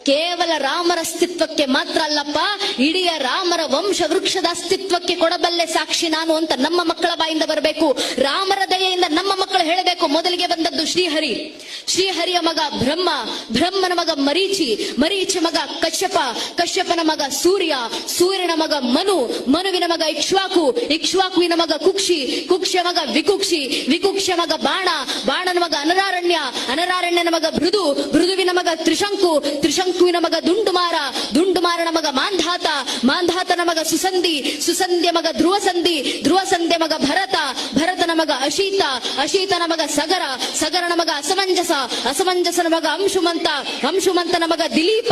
ಕೇವಲ ರಾಮರ ಅಸ್ತಿತ್ವಕ್ಕೆ ಮಾತ್ರ ಅಲ್ಲಪ್ಪ, ಇಡೀ ರಾಮರ ವಂಶ ವೃಕ್ಷದ ಅಸ್ತಿತ್ವಕ್ಕೆ ಕೊಡಬಲ್ಲೆ ಸಾಕ್ಷಿ ನಾನು ಅಂತ ನಮ್ಮ ಮಕ್ಕಳ ಬಾಯಿಂದ ಬರಬೇಕು. ರಾಮರ ದಯೆಯಿಂದ ನಮ್ಮ ಮಕ್ಕಳು ಹೇಳಬೇಕು. ಮೊದಲಿಗೆ ಬಂದದ್ದು ಶ್ರೀಹರಿ, ಶ್ರೀಹರಿಯ ಮಗ ಬ್ರಹ್ಮ, ಬ್ರಹ್ಮನ ಮಗ ಮರೀಚಿ, ಮರೀಚಿ ಮಗ ಕಶ್ಯಪ, ಕಶ್ಯಪನ ಮಗ ಸೂರ್ಯ, ಸೂರ್ಯನ ಮಗ ಮನು, ಮನುವಿನ ಮಗ ಇಕ್ಷ್ವಾಕು, ಇಕ್ಷ್ವಾಕುವಿನ ಮಗ ಕುಕ್ಷಿ, ಕುಕ್ಷಿಯ ಮಗ ವಿಕುಕ್ಷಿ, ವಿಕುಕ್ಷಿಯ ಮಗ ಬಾಣ, ಬಾಣನ ಮಗ ಅನರಾರಣ್ಯ, ಅನರಾರಣ್ಯನ ಮಗ ಭೃದು, ಭೃದುವಿನ ಮಗ ತ್ರಿಶಂಕು, ತ್ರಿಶಂಕುವಿನ ಮಗ ದುಂಡುಮಾರ, ದುಂಡುಮಾರನ ಮಗ ಮಾಂಧಾತ, ಮಾಂಧಾತನ ಮಗ ಸುಸಂಧಿ, ಸುಸಂಧಿಯ ಮಗ ಧ್ರುವಸಂಧಿ, ಧ್ರುವಸಂಧಿಯ ಮಗ ಭರತ, ಭರತನ ಮಗ ಅಶೀತ, ಅಶೀತನ ಮಗ ಸಗರ, ಸಗರನ ಮಗ ಅಸಮಂಜಸ, ಅಸಮಂಜಸನ ಮಗ ಅಂಶುಮಂತ, ಅಂಶುಮಂತನ ಮಗ ದಿಲೀಪ,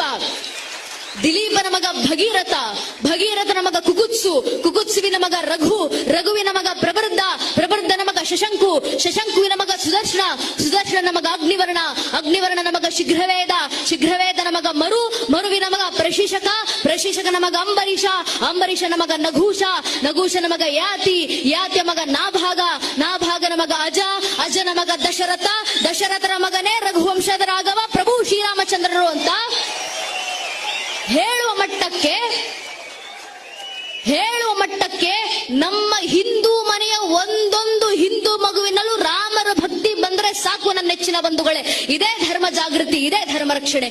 ದಿಲೀಪನ ಮಗ ಭಗೀರಥ, ಭಗೀರಥನ ಮಗ ಕುಕುತ್ಸು, ಕುಕುತ್ಸುವಿನ ಮಗ ರಘು, ರಘುವಿನ ಮಗ ಪ್ರಬರ್ಧ, ಪ್ರಬರ್ಧನ ಮಗ ಶಶಂಕು, ಶಶಂಕುವಿನ ಮಗ ಸುದರ್ಶನ, ಸುದರ್ಶನ ಮಗ ಅಗ್ನಿವರ್ಣ, ಅಗ್ನಿವರ್ಣನ ಮಗ ಶೀಘ್ರವೇದ, ಶೀಘ್ರವೇದನ ಮಗ ಮರು, ಮರುವಿನ ಮಗ ಪ್ರಶಿಷಕ, ಪ್ರಶಿಷಕನ ಮಗ ಅಂಬರೀಷ, ಅಂಬರೀಷನ ಮಗ ನಘೂಷ, ನಘೂಷನ ಮಗ ಯಾತಿ, ಯಾತಿಯ ಮಗ ನಾಭಾಗ, ನಾಭಾಗನ ಮಗ ಅಜ, ಅಜನ ಮಗ ದಶರಥ, ದಶರಥನ ಮಗನೇ ರಘುವಂಶದ ರಾಘವ ಪ್ರಭು ಶ್ರೀರಾಮಚಂದ್ರರು ಅಂತ ಹೇಳುವ ಮಟ್ಟಕ್ಕೆ ನಮ್ಮ ಹಿಂದೂ ಮನೆಯ ಒಂದೊಂದು ಹಿಂದೂ ಮಗುವಿನಲ್ಲೂ ರಾಮರ ಭಕ್ತಿ ಬಂದ್ರೆ ಸಾಕು ನನ್ನ ನೆಚ್ಚಿನ ಬಂಧುಗಳೇ. ಇದೇ ಧರ್ಮ ಜಾಗೃತಿ, ಇದೇ ಧರ್ಮ ರಕ್ಷಣೆ.